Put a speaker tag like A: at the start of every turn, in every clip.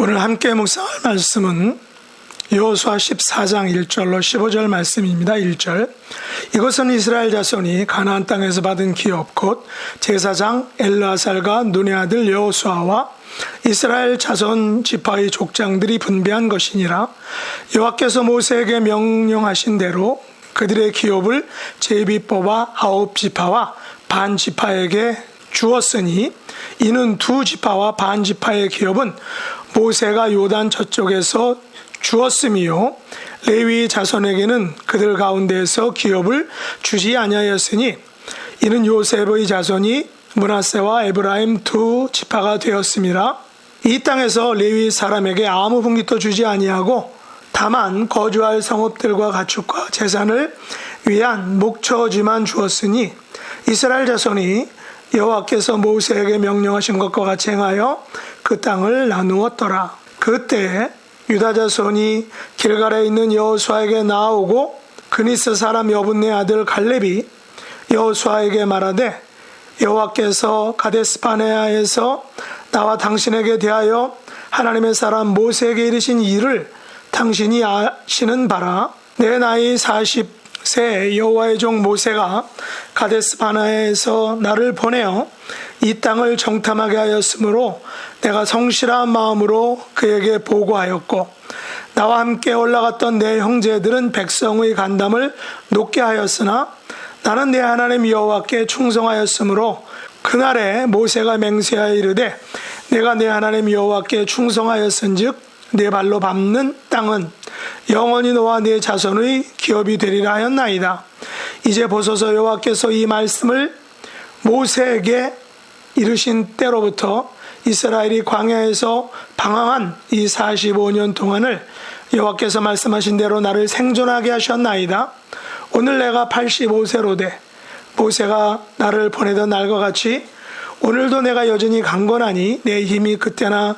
A: 오늘 함께 묵상할 말씀은 여호수아 14장 1절로 15절 말씀입니다. 1절. 이것은 이스라엘 자손이 가나안 땅에서 받은 기업 곧 제사장 엘르아살과 눈의 아들 여호수아와 이스라엘 자손 지파의 족장들이 분배한 것이니라. 여호와께서 모세에게 명령하신 대로 그들의 기업을 제비 뽑아 9지파와 반 지파에게 주었으니 이는 2지파와 반 지파의 기업은 모세가 요단 저쪽에서 주었으며 레위 자손에게는 그들 가운데에서 기업을 주지 아니하였으니 이는 요셉의 자손이 므낫세와 에브라임 2지파가 되었음이라. 이 땅에서 레위 사람에게 아무 분깃도 주지 아니하고 다만 거주할 성읍들과 가축과 재산을 위한 목처지만 주었으니 이스라엘 자손이 여호와께서 모세에게 명령하신 것과 같이 행하여 그 땅을 나누었더라. 그때 유다 자손이 길갈에 있는 여호수아에게 나아오고 그니스 사람 여분네 아들 갈렙이 여호수아에게 말하되 여호와께서 가데스 바네아에서 나와 당신에게 대하여 하나님의 사람 모세에게 이르신 일을 당신이 아시는 바라. 내 나이 40세 여호와의 종 모세가 가데스 바네아에서 나를 보내어 이 땅을 정탐하게 하였으므로 내가 성실한 마음으로 그에게 보고하였고 나와 함께 올라갔던 내 형제들은 백성의 간담을 높게 하였으나 나는 내 하나님 여호와께 충성하였으므로 그날에 모세가 맹세하여 이르되 내가 내 하나님 여호와께 충성하였은즉 내 발로 밟는 땅은 영원히 너와 네 자손의 기업이 되리라 하였나이다. 이제 보소서 여호와께서 이 말씀을 모세에게 이르신 때로부터 이스라엘이 광야에서 방황한 이 45년 동안을 여호와께서 말씀하신 대로 나를 생존하게 하셨나이다. 오늘 내가 85세로 돼 모세가 나를 보내던 날과 같이 오늘도 내가 여전히 강건하니 내 힘이 그때나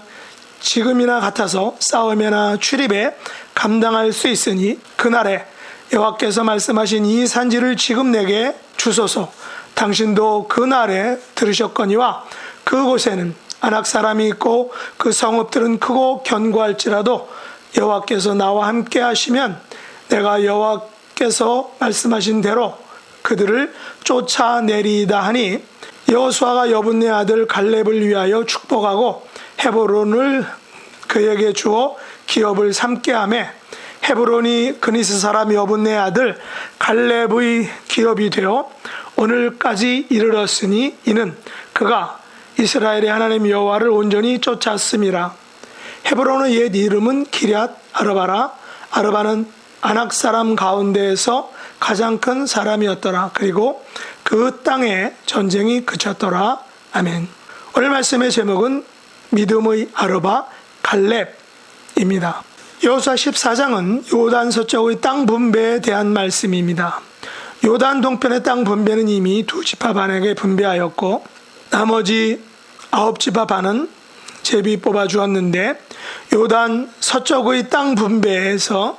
A: 지금이나 같아서 싸움이나 출입에 감당할 수 있으니 그날에 여호와께서 말씀하신 이 산지를 지금 내게 주소서. 당신도 그날에 들으셨거니와 그곳에는 아낙 사람이 있고 그 성읍들은 크고 견고할지라도 여호와께서 나와 함께 하시면 내가 여호와께서 말씀하신 대로 그들을 쫓아내리이다 하니 여호수아가 여분네 아들 갈렙을 위하여 축복하고 헤브론을 그에게 주어 기업을 삼게 하매 헤브론이 그니스 사람 여분네 아들 갈렙의 기업이 되어 오늘까지 이르렀으니 이는 그가 이스라엘의 하나님 여호와를 온전히 쫓았음이라. 헤브론의 옛 이름은 기럇 아르바라. 아르바는 아낙 사람 가운데에서 가장 큰 사람이었더라. 그리고 그 땅에 전쟁이 그쳤더라. 아멘. 오늘 말씀의 제목은 믿음의 아르바 갈렙입니다. 여호수아 14장은 요단 서쪽의 땅 분배에 대한 말씀입니다. 요단 동편의 땅 분배는 이미 2지파 반에게 분배하였고 나머지 9지파 반은 제비 뽑아 주었는데 요단 서쪽의 땅 분배에서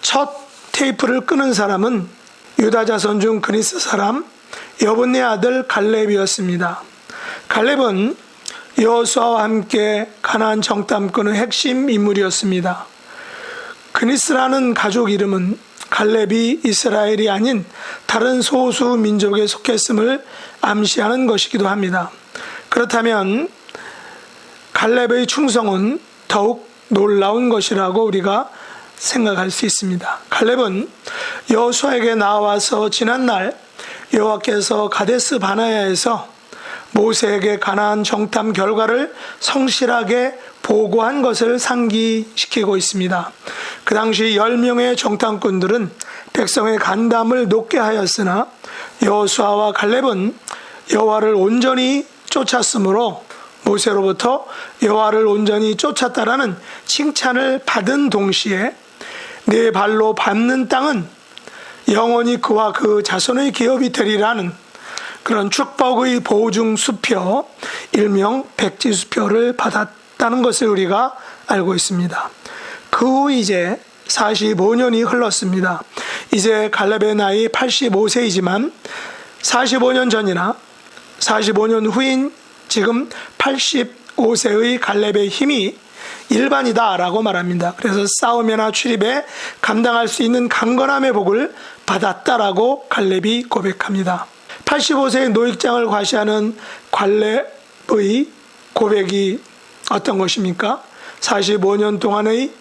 A: 첫 테이프를 끄는 사람은 유다 자손 중 그니스 사람 여분네 아들 갈렙이었습니다. 갈렙은 여호수아와 함께 가나안 정탐꾼의 핵심 인물이었습니다. 그니스라는 가족 이름은 갈렙이 이스라엘이 아닌 다른 소수 민족에 속했음을 암시하는 것이기도 합니다. 그렇다면 갈렙의 충성은 더욱 놀라운 것이라고 우리가 생각할 수 있습니다. 갈렙은 여호수아에게 나와서 지난날 여호와께서 가데스 바네아에서 모세에게 가나안 정탐 결과를 성실하게 보고한 것을 상기시키고 있습니다. 그 당시 10명의 정탐꾼들은 백성의 간담을 높게 하였으나 여호수아와 갈렙은 여호와를 온전히 쫓았으므로 모세로부터 여호와를 온전히 쫓았다라는 칭찬을 받은 동시에 내 발로 밟는 땅은 영원히 그와 그 자손의 기업이 되리라는 그런 축복의 보증 수표, 일명 백지수표를 받았다는 것을 우리가 알고 있습니다. 그 후 이제 45년이 흘렀습니다. 이제 갈렙의 나이 85세이지만 45년 전이나 45년 후인 지금 85세의 갈렙의 힘이 일반이다라고 말합니다. 그래서 싸움이나 출입에 감당할 수 있는 강건함의 복을 받았다라고 갈렙이 고백합니다. 85세의 노익장을 과시하는 갈렙의 고백이 어떤 것입니까? 45년 동안의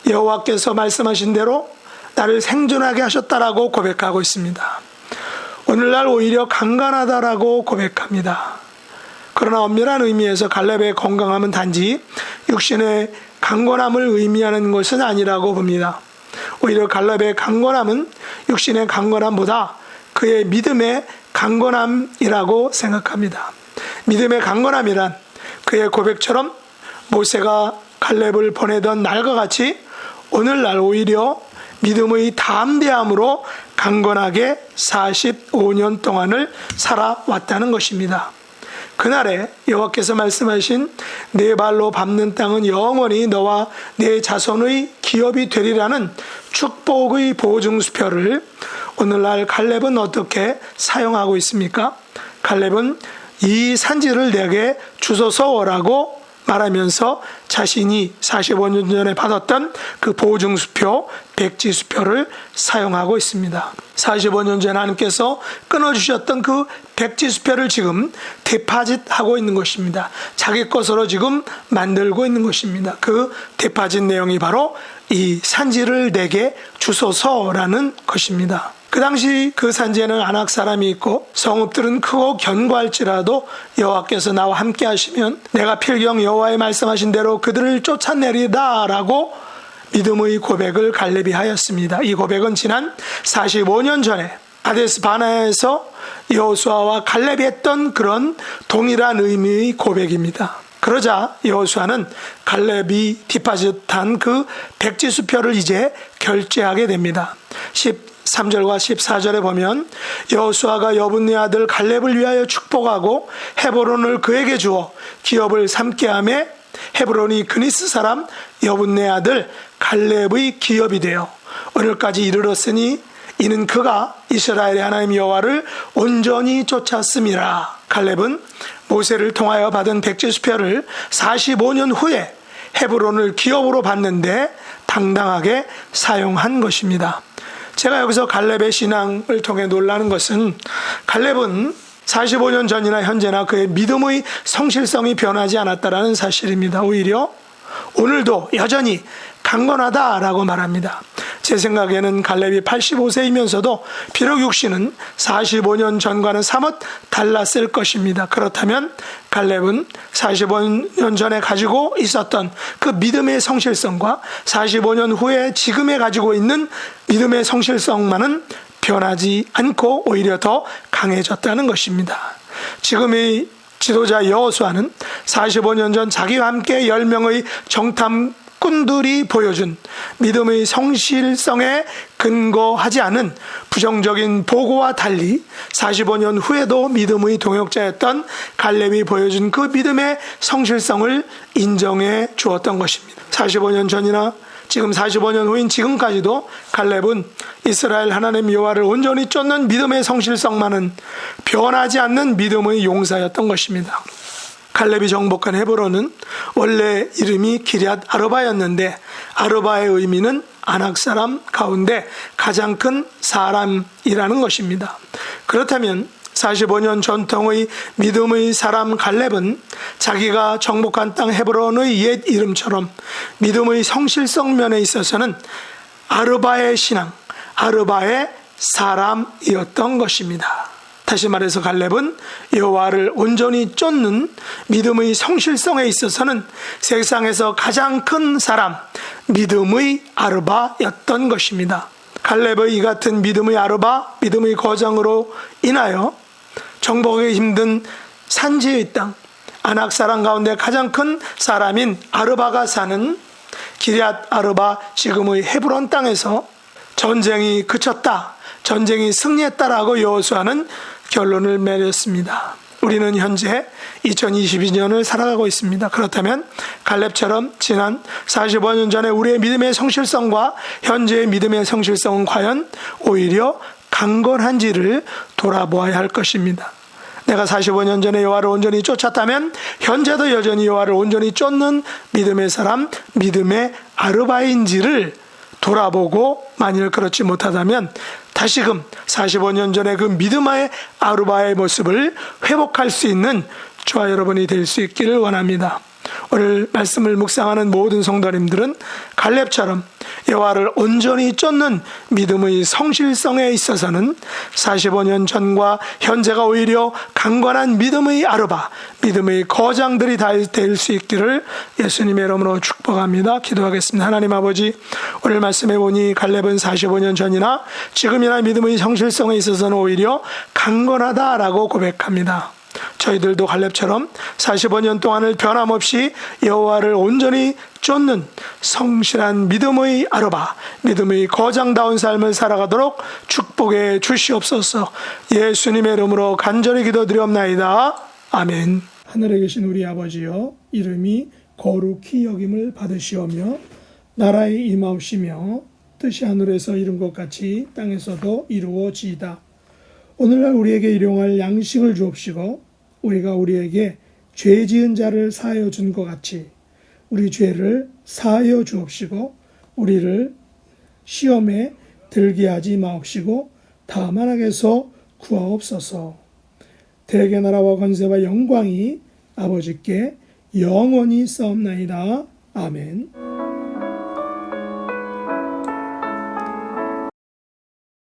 A: 여호와께서 말씀하신 대로 나를 생존하게 하셨다라고 고백하고 있습니다. 오늘날 오히려 강건하다라고 고백합니다. 그러나 엄밀한 의미에서 갈렙의 건강함은 단지 육신의 강건함을 의미하는 것은 아니라고 봅니다. 오히려 갈렙의 강건함은 육신의 강건함보다 그의 믿음의 강건함이라고 생각합니다. 믿음의 강건함이란 그의 고백처럼 모세가 갈렙을 보내던 날과 같이 오늘날 오히려 믿음의 담대함으로 강건하게 45년 동안을 살아왔다는 것입니다. 그날에 여호와께서 말씀하신 네 발로 밟는 땅은 영원히 너와 네 자손의 기업이 되리라는 축복의 보증수표를 오늘날 갈렙은 어떻게 사용하고 있습니까? 갈렙은 이 산지를 내게 주소서라고 말하면서 자신이 45년 전에 받았던 그 보증수표, 백지수표를 사용하고 있습니다. 45년 전에 하나님께서 끊어주셨던 그 백지수표를 지금 데파짓하고 있는 것입니다. 자기 것으로 지금 만들고 있는 것입니다. 그 데파짓 내용이 바로 이 산지를 내게 주소서라는 것입니다. 그 당시 그 산지에는 아낙 사람이 있고 성읍들은 크고 견고할지라도 여호와께서 나와 함께 하시면 내가 필경 여호와의 말씀하신 대로 그들을 쫓아내리다 라고 믿음의 고백을 갈렙이 하였습니다. 이 고백은 지난 45년 전에 가데스 바네아에서 여호수아와 갈렙이 했던 그런 동일한 의미의 고백입니다. 그러자 여호수아는 갈렙이 디파짓한 그 백지수표를 이제 결제하게 됩니다. 13절과 14절에 보면 여호수아가 여분네 아들 갈렙을 위하여 축복하고 헤브론을 그에게 주어 기업을 삼게 하매 헤브론이 그니스 사람 여분네 아들 갈렙의 기업이 되어 오늘까지 이르렀으니 이는 그가 이스라엘의 하나님 여호와를 온전히 쫓았음이라. 갈렙은 모세를 통하여 받은 백지수표를 45년 후에 헤브론을 기업으로 받는데 당당하게 사용한 것입니다. 제가 여기서 갈렙의 신앙을 통해 놀라는 것은 갈렙은 45년 전이나 현재나 그의 믿음의 성실성이 변하지 않았다라는 사실입니다. 오히려 오늘도 여전히 강건하다라고 말합니다. 제 생각에는 갈렙이 85세이면서도 비록 육신은 45년 전과는 사뭇 달랐을 것입니다. 그렇다면 갈렙은 45년 전에 가지고 있었던 그 믿음의 성실성과 45년 후에 지금에 가지고 있는 믿음의 성실성만은 변하지 않고 오히려 더 강해졌다는 것입니다. 지금의 지도자 여호수아는 45년 전 자기와 함께 10명의 정탐꾼들이 보여준 믿음의 성실성에 근거하지 않은 부정적인 보고와 달리 45년 후에도 믿음의 동역자였던 갈렙이 보여준 그 믿음의 성실성을 인정해 주었던 것입니다. 45년 전이나 지금 45년 후인 지금까지도 갈렙은 이스라엘 하나님 여호와를 온전히 쫓는 믿음의 성실성만은 변하지 않는 믿음의 용사였던 것입니다. 갈렙이 정복한 헤브론은 원래 이름이 기럇 아르바였는데 아르바의 의미는 아낙 사람 가운데 가장 큰 사람이라는 것입니다. 그렇다면 45년 전통의 믿음의 사람 갈렙은 자기가 정복한 땅 헤브론의 옛 이름처럼 믿음의 성실성 면에 있어서는 아르바의 신앙, 아르바의 사람이었던 것입니다. 다시 말해서 갈렙은 여호와를 온전히 쫓는 믿음의 성실성에 있어서는 세상에서 가장 큰 사람, 믿음의 아르바였던 것입니다. 갈렙의 이 같은 믿음의 아르바, 믿음의 거장으로 인하여 정복하기 힘든 산지의 땅, 아낙 사람 가운데 가장 큰 사람인 아르바가 사는 기럇 아르바 지금의 헤브론 땅에서 전쟁이 그쳤다, 전쟁이 승리했다라고 여호수아는 결론을 내렸습니다. 우리는 현재 2022년을 살아가고 있습니다. 그렇다면 갈렙처럼 지난 45년 전에 우리의 믿음의 성실성과 현재의 믿음의 성실성은 과연 오히려 강건한지를 돌아보아야 할 것입니다. 내가 45년 전에 여호와를 온전히 쫓았다면 현재도 여전히 여호와를 온전히 쫓는 믿음의 사람, 믿음의 아르바인지를 돌아보고 만일 그렇지 못하다면 다시금 45년 전에 그 믿음의 아르바의 모습을 회복할 수 있는 저와 여러분이 될 수 있기를 원합니다. 오늘 말씀을 묵상하는 모든 성도님들은 갈렙처럼 여호와를 온전히 쫓는 믿음의 성실성에 있어서는 45년 전과 현재가 오히려 강건한 믿음의 아르바, 믿음의 거장들이 될 수 있기를 예수님의 이름으로 축복합니다. 기도하겠습니다. 하나님 아버지, 오늘 말씀해 보니 갈렙은 45년 전이나 지금이나 믿음의 성실성에 있어서는 오히려 강건하다라고 고백합니다. 저희들도 갈렙처럼 45년 동안을 변함없이 여호와를 온전히 쫓는 성실한 믿음의 아르바, 믿음의 거장다운 삶을 살아가도록 축복해 주시옵소서. 예수님의 이름으로 간절히 기도드리옵나이다. 아멘. 하늘에 계신 우리 아버지여, 이름이 거룩히 여김을 받으시오며 나라의 임하옵시며 뜻이 하늘에서 이룬 것 같이 땅에서도 이루어지이다. 오늘날 우리에게 일용할 양식을 주옵시고 우리가 우리에게 죄 지은 자를 사하여 준 것 같이 우리 죄를 사하여 주옵시고 우리를 시험에 들게 하지 마옵시고 다만 악에서 구하옵소서. 대개 나라와 권세와 영광이 아버지께 영원히 싸움나이다. 아멘.